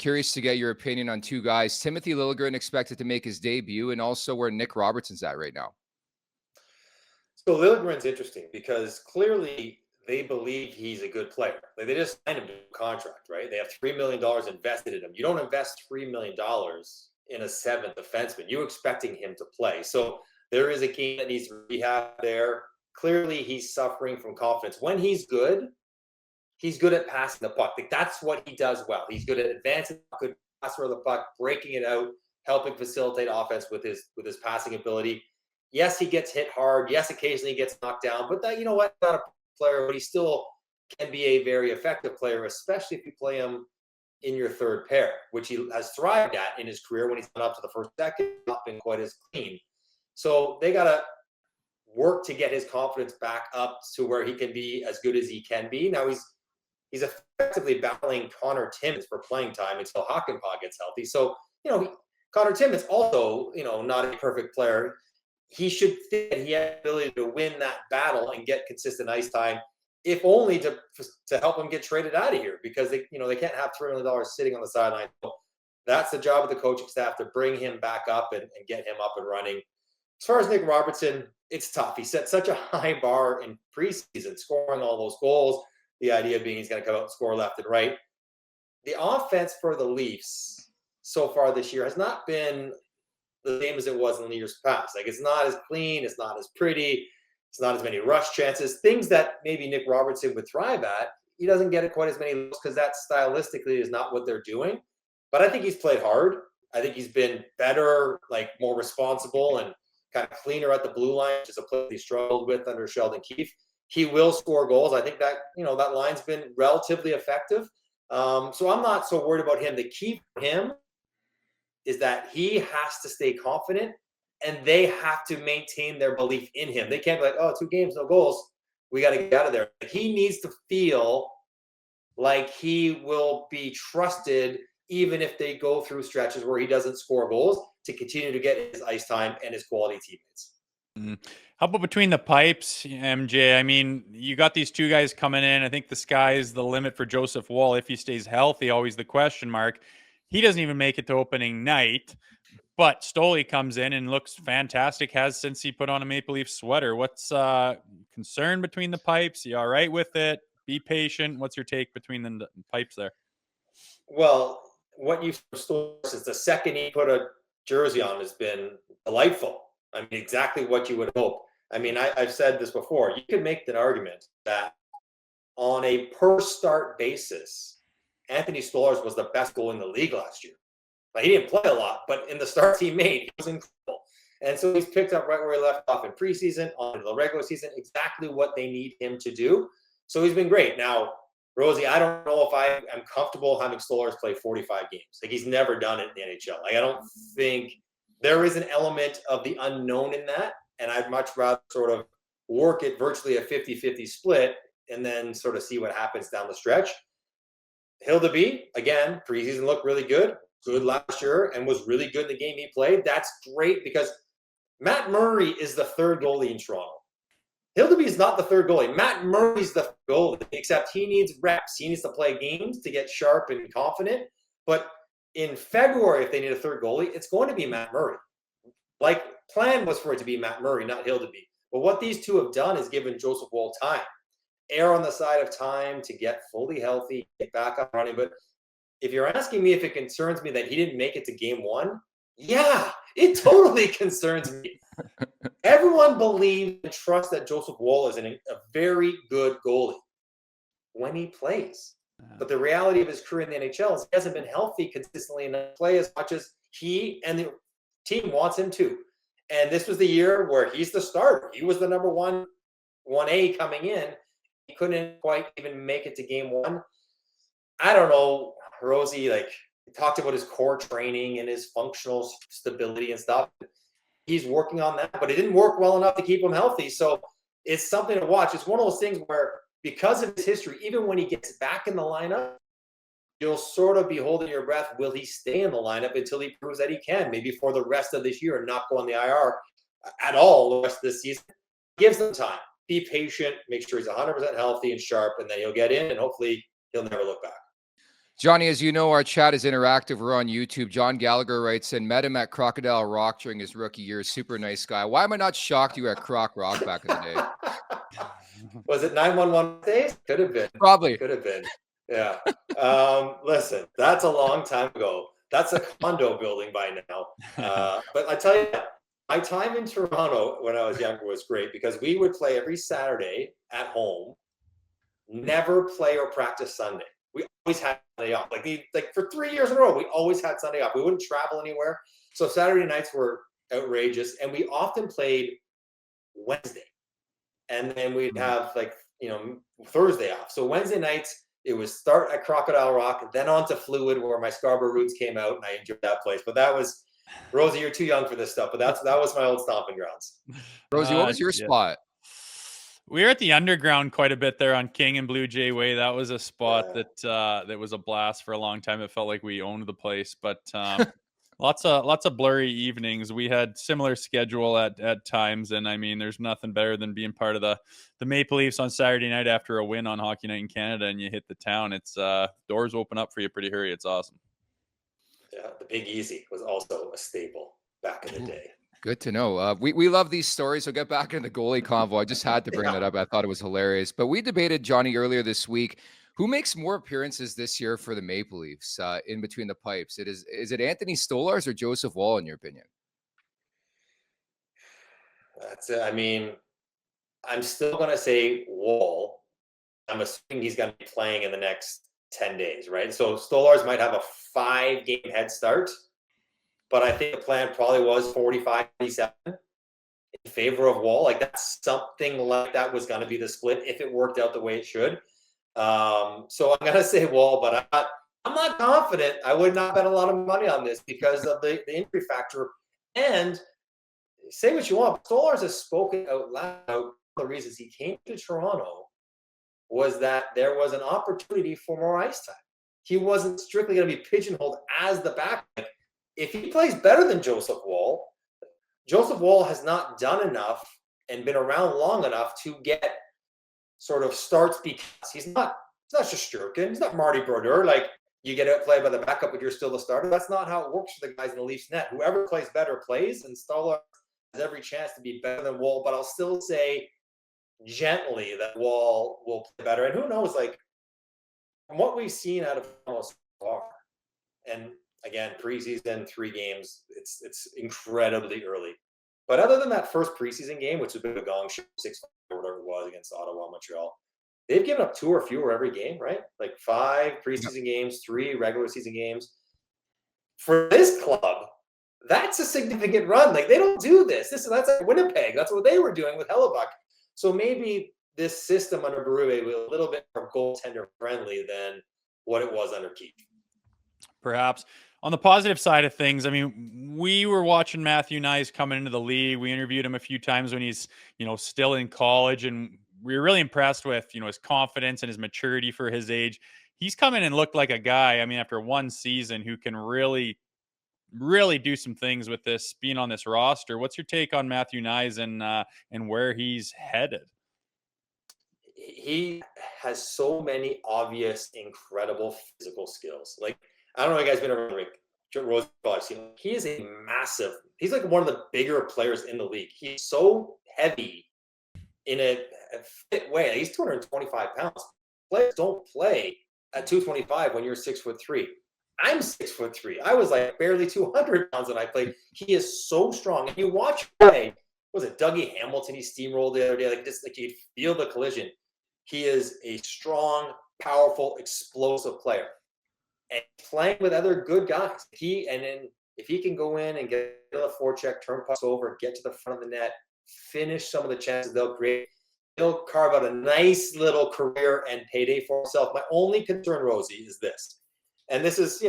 curious to get your opinion on two guys. Timothy Liljegren expected to make his debut, and also where Nick Robertson's at right now. So Liljegren's interesting because clearly they believe he's a good player. Like, they just signed him to a contract, right? They have $3 million invested in him. You don't invest $3 million in a seventh defenseman. You're expecting him to play. So there is a game that needs rehab there. Clearly, he's suffering from confidence. When he's good at passing the puck. Like, that's what he does well. He's good at advancing, good passer of the puck, breaking it out, helping facilitate offense with his passing ability. Yes, he gets hit hard. Yes, occasionally he gets knocked down. But that, you know what? Not a player, but he still can be a very effective player, especially if you play him in your third pair, which he has thrived at in his career when he's gone up to the first, second, not been quite as clean. So they got to work to get his confidence back up to where he can be as good as he can be. Now he's effectively battling Connor Timmins for playing time until Hakanpää gets healthy. So, Connor Timmins also, not a perfect player. He should think that he has the ability to win that battle and get consistent ice time, if only to help him get traded out of here, because they can't have $3 million sitting on the sideline. So that's the job of the coaching staff, to bring him back up and get him up and running. As far as Nick Robertson, it's tough. He set such a high bar in preseason, scoring all those goals. The idea being he's going to come out and score left and right. The offense for the Leafs so far this year has not been the same as it was in the years past. Like, it's not as clean, it's not as pretty, it's not as many rush chances, things that maybe Nick Robertson would thrive at. He doesn't get it quite as many looks because that stylistically is not what they're doing. But I think he's played hard. I think he's been better, like more responsible and kind of cleaner at the blue line, which is a play he struggled with under Sheldon Keefe. He will score goals. I think that, that line's been relatively effective. So I'm not so worried about him. The key for him is that he has to stay confident, and they have to maintain their belief in him. They can't be like, oh, 2 games, no goals, we got to get out of there. He needs to feel like he will be trusted even if they go through stretches where he doesn't score goals, to continue to get his ice time and his quality teammates. Mm-hmm. How about between the pipes, MJ? I mean, you got these two guys coming in. I think the sky is the limit for Joseph Woll if he stays healthy, always the question mark. He doesn't even make it to opening night, but Stoli comes in and looks fantastic, has since he put on a Maple Leaf sweater. What's concern between the pipes? You all right with it? Be patient. What's your take between the pipes there? Well, what you've seen since the second he put a jersey on has been delightful. I mean, exactly what you would hope. I mean, I've said this before. You could make an argument that on a per start basis, Anthony Stolarz was the best goalie in the league last year. Like, he didn't play a lot, but in the starts he made, he was incredible. And so he's picked up right where he left off in preseason, on the regular season, exactly what they need him to do. So he's been great. Now, Rosie, I don't know if I am comfortable having Stolarz play 45 games. Like, he's never done it in the NHL. Like, I don't think there is an element of the unknown in that. And I'd much rather sort of work it virtually a 50-50 split and then sort of see what happens down the stretch. Hildeby, again, preseason looked really good last year, and was really good in the game he played. That's great, because Matt Murray is the third goalie in Toronto. Hildeby is not the third goalie. Matt Murray's the goalie, except he needs reps. He needs to play games to get sharp and confident. But in February, if they need a third goalie, it's going to be Matt Murray. Like, plan was for it to be Matt Murray, not Hildeby. But what these two have done is given Joseph Woll time. Err on the side of time to get fully healthy, get back up running. But if you're asking me if it concerns me that he didn't make it to game 1, yeah, it totally concerns me. Everyone believes and trusts that Joseph Woll is a very good goalie when he plays. But the reality of his career in the NHL is he hasn't been healthy consistently enough to play as much as he and the team wants him to. And this was the year where he's the starter. He was the number 1A coming in. He couldn't quite even make it to game 1. I don't know, Rosie, like, he talked about his core training and his functional stability and stuff. He's working on that, but it didn't work well enough to keep him healthy. So it's something to watch. It's one of those things where, because of his history, even when he gets back in the lineup, you'll sort of be holding your breath. Will he stay in the lineup until he proves that he can, maybe for the rest of this year, and not go on the IR at all the rest of this season? Gives them time. Be patient. Make sure he's 100% healthy and sharp, and then he'll get in, and hopefully he'll never look back. Johnny, as you know, our chat is interactive. We're on YouTube. John Gallagher writes in, met him at Crocodile Rock during his rookie year. Super nice guy. Why am I not shocked you were at Croc Rock back in the day? Was it 911 days? Could have been. Probably. Could have been. Yeah. Listen, that's a long time ago. That's a condo building by now. But I tell you, my time in Toronto when I was younger was great because we would play every Saturday at home, never play or practice Sunday. We always had Sunday off. Like for 3 years in a row, we always had Sunday off. We wouldn't travel anywhere. So Saturday nights were outrageous. And we often played Wednesday. And then we'd have Thursday off. So Wednesday nights, it was start at Crocodile Rock, then on to Fluid where my Scarborough roots came out and I enjoyed that place. But that was, Rosie, you're too young for this stuff, but that was my old stomping grounds. Rosie, what was your spot? We were at the Underground quite a bit there on King and Blue Jay Way. That was a spot that was a blast for a long time. It felt like we owned the place, but lots of blurry evenings. We had similar schedule at times, and I mean, there's nothing better than being part of the Maple Leafs on Saturday night after a win on Hockey Night in Canada, and you hit the town. It's doors open up for you pretty hurry. It's awesome. Yeah, the Big Easy was also a staple back in the day. Good to know. We love these stories. So get back into the goalie convo. I just had to bring that up. I thought it was hilarious. But we debated, Johnny, earlier this week, who makes more appearances this year for the Maple Leafs in between the pipes? Is it Anthony Stolarz or Joseph Woll, in your opinion? That's it. I mean, I'm still going to say Woll. I'm assuming he's going to be playing in the next 10 days, right? So Stolarz might have a 5-game head start. But I think the plan probably was 45-47 in favor of Woll. Like that's something like that was going to be the split if it worked out the way it should. So I'm going to say Woll, but I'm not confident. I would not bet a lot of money on this because of the injury factor. And say what you want, Stolarz has spoken out loud. One of the reasons he came to Toronto was that there was an opportunity for more ice time. He wasn't strictly going to be pigeonholed as the backup. If he plays better than Joseph Woll has not done enough and been around long enough to get sort of starts because he's not Shesterkin, he's not Marty Brodeur. Like you get outplayed by the backup, but you're still the starter. That's not how it works for the guys in the Leafs net. Whoever plays better plays, and Stolarz has every chance to be better than Woll. But I'll still say gently that Woll will play better. And who knows, like from what we've seen out of Toronto so far, and again, preseason, 3 games, it's incredibly early. But other than that first preseason game, which was a bit of a gong show, 6-5 or whatever it was against Ottawa, Montreal, they've given up 2 or fewer every game, right? Like 5 preseason games, 3 regular season games. For this club, that's a significant run. Like they don't do this. That's like Winnipeg. That's what they were doing with Hellebuck. So maybe this system under Berube was a little bit more goaltender friendly than what it was under Keith. Perhaps. On the positive side of things, I mean, we were watching Matthew Knies coming into the league. We interviewed him a few times when he's, still in college, and we were really impressed with, his confidence and his maturity for his age. He's come in and looked like a guy, I mean, after one season, who can really, really do some things with this, being on this roster. What's your take on Matthew Knies and where he's headed? He has so many obvious, incredible physical skills. Like, I don't know if you guys been around Rosehill. I've seen him. He is a massive. He's like one of the bigger players in the league. He's so heavy in a fit way. He's 225 pounds. Players don't play at 225 when you're 6'3". I'm 6'3". I was like barely 200 pounds when I played. He is so strong. And you watch him play. Was it Dougie Hamilton? He steamrolled the other day. Like just like you'd feel the collision. He is a strong, powerful, explosive player. And playing with other good guys. If he can go in and get a forecheck, turn pucks over, get to the front of the net, finish some of the chances they'll create, he'll carve out a nice little career and payday for himself. My only concern, Rosie, is this. And this is,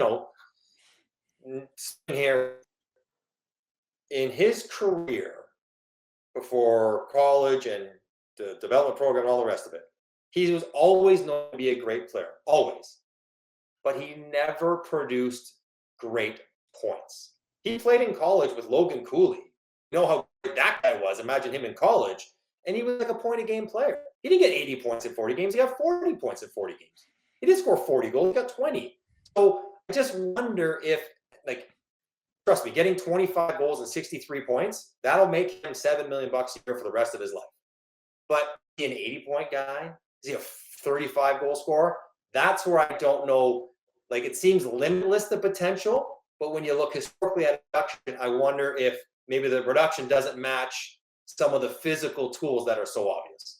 here in his career before college and the development program and all the rest of it, he was always known to be a great player, always. But he never produced great points. He played in college with Logan Cooley. You know how great that guy was. Imagine him in college. And he was like a point-a-game player. He didn't get 80 points in 40 games. He got 40 points in 40 games. He didn't score 40 goals. He got 20. So I just wonder if, like, trust me, getting 25 goals and 63 points, that'll make him $7 million a year for the rest of his life. But is he an 80-point guy? Is he a 35 goal scorer? That's where I don't know. Like, it seems limitless, the potential, but when you look historically at production, I wonder if maybe the production doesn't match some of the physical tools that are so obvious.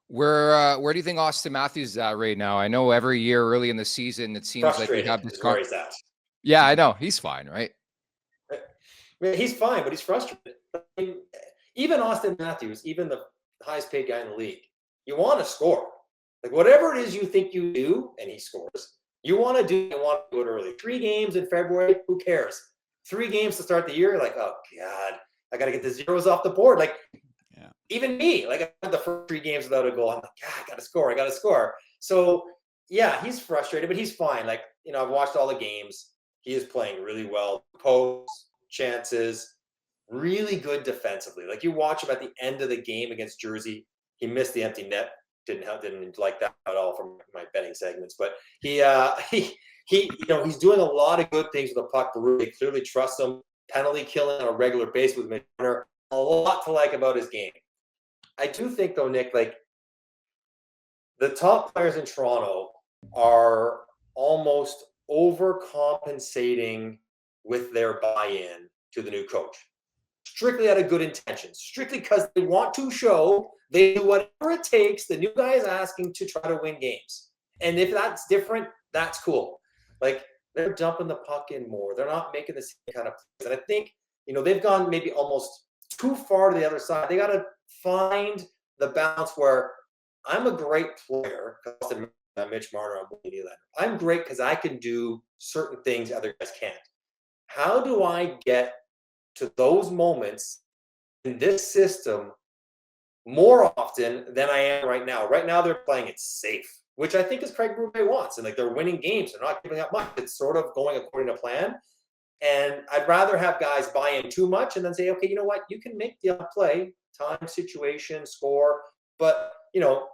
Where do you think Austin Matthews is at right now? I know every year early in the season, it seems like we have this. Where he's at. Yeah, I know. He's fine, right? I mean, he's fine, but he's frustrated. I mean, even Austin Matthews, even the highest paid guy in the league, you want to score. Like, whatever it is you think you do, and he scores, you want to do it early. 3 games in February, who cares? 3 games to start the year, you're like, oh, God, I got to get the zeros off the board. Like, even me, like, I had the first 3 games without a goal. I'm like, God, I got to score. So, yeah, he's frustrated, but he's fine. Like, I've watched all the games. He is playing really well. Posts, chances, really good defensively. Like, you watch him at the end of the game against Jersey. He missed the empty net. Didn't like that at all from my betting segments. But he's doing a lot of good things with the puck. They clearly trust him. Penalty killing on a regular basis with Marner. A lot to like about his game. I do think, though, Nick, like, the top players in Toronto are almost overcompensating with their buy-in to the new coach. Strictly out of good intentions. Strictly because they want to show they do whatever it takes. The new guy is asking to try to win games. And if that's different, that's cool. Like, they're dumping the puck in more. They're not making the same kind of plays. And I think, they've gone maybe almost too far to the other side. They got to find the balance where I'm a great player. Mitch Marner, I'm great because I can do certain things other guys can't. How do I get to those moments in this system more often than I am right now? Right now, they're playing it safe, which I think is Craig Berube wants. And, like, they're winning games. They're not giving up much. It's sort of going according to plan. And I'd rather have guys buy in too much and then say, okay, you know what? You can make the play, time, situation, score, but,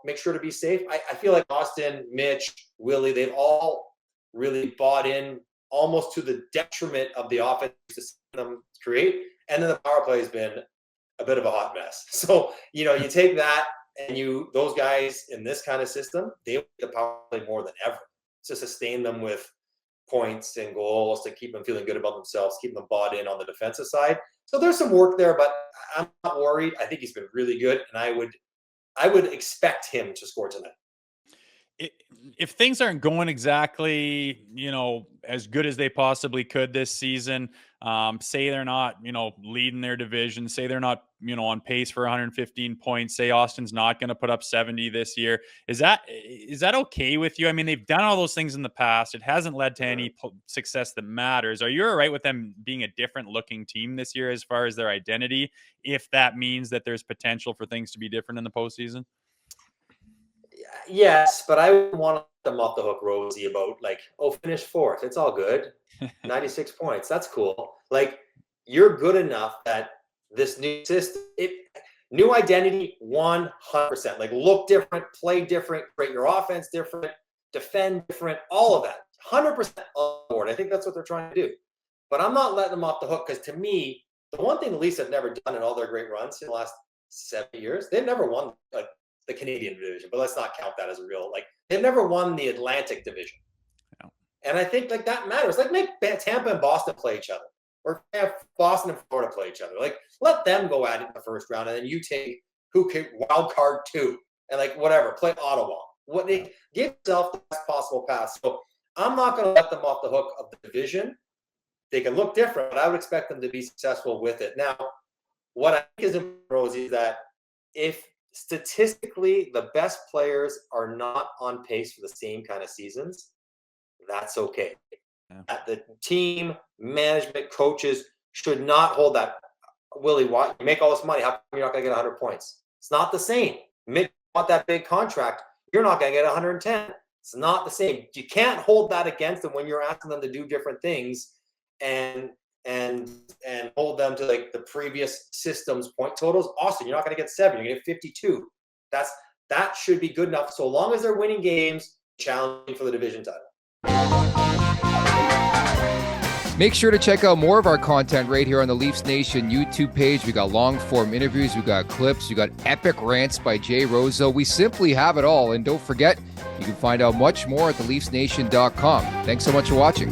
make sure to be safe. I feel like Austin, Mitch, Willie, they've all really bought in almost to the detriment of the offense to see them create. And then the power play has been a bit of a hot mess. So, you take that and those guys in this kind of system, they want the power play more than ever to sustain them with points and goals, to keep them feeling good about themselves, keep them bought in on the defensive side. So there's some work there, but I'm not worried. I think he's been really good, and I would expect him to score tonight. If things aren't going exactly, as good as they possibly could this season, say they're not, leading their division, say they're not, on pace for 115 points, say Austin's not going to put up 70 this year. Is that okay with you? I mean, they've done all those things in the past. It hasn't led to any success that matters. Are you all right with them being a different looking team this year as far as their identity, if that means that there's potential for things to be different in the postseason? Yes, but I wouldn't want to let them off the hook, Rosie, about, like, finish 4th. It's all good. 96 points. That's cool. Like, you're good enough that this new system, new identity, 100%. Like, look different, play different, create your offense different, defend different, all of that. 100% on board. I think that's what they're trying to do. But I'm not letting them off the hook because, to me, the one thing the Leafs have never done in all their great runs in the last 7 years, they've never won, like, the Canadian division, but let's not count that as a real, like, they've never won the Atlantic division. No. And I think, like, that matters. Like, make Tampa and Boston play each other, or have Boston and Florida play each other. Like, let them go at it in the first round, and then you take who can wild card 2 and, like, whatever, play Ottawa. What they give yourself the best possible pass. So I'm not going to let them off the hook of the division. They can look different, but I would expect them to be successful with it. Now, what I think is important, Rosie, is that if statistically the best players are not on pace for the same kind of seasons, that's okay. Yeah. The team, management, coaches should not hold that. Willie, why you make all this money? How come you're not going to get 100 points? It's not the same. Mitch want that big contract. You're not going to get 110. It's not the same. You can't hold that against them when you're asking them to do different things and hold them to, like, the previous system's point totals. Austin, you're not going to get 7. You're going to get 52. That should be good enough so long as they're winning games, challenging for the division title. Make sure to check out more of our content right here on the Leafs Nation YouTube page. We got long-form interviews, we got clips, we got epic rants by Jay Rosehill. We simply have it all. And don't forget, you can find out much more at theleafsnation.com. Thanks so much for watching.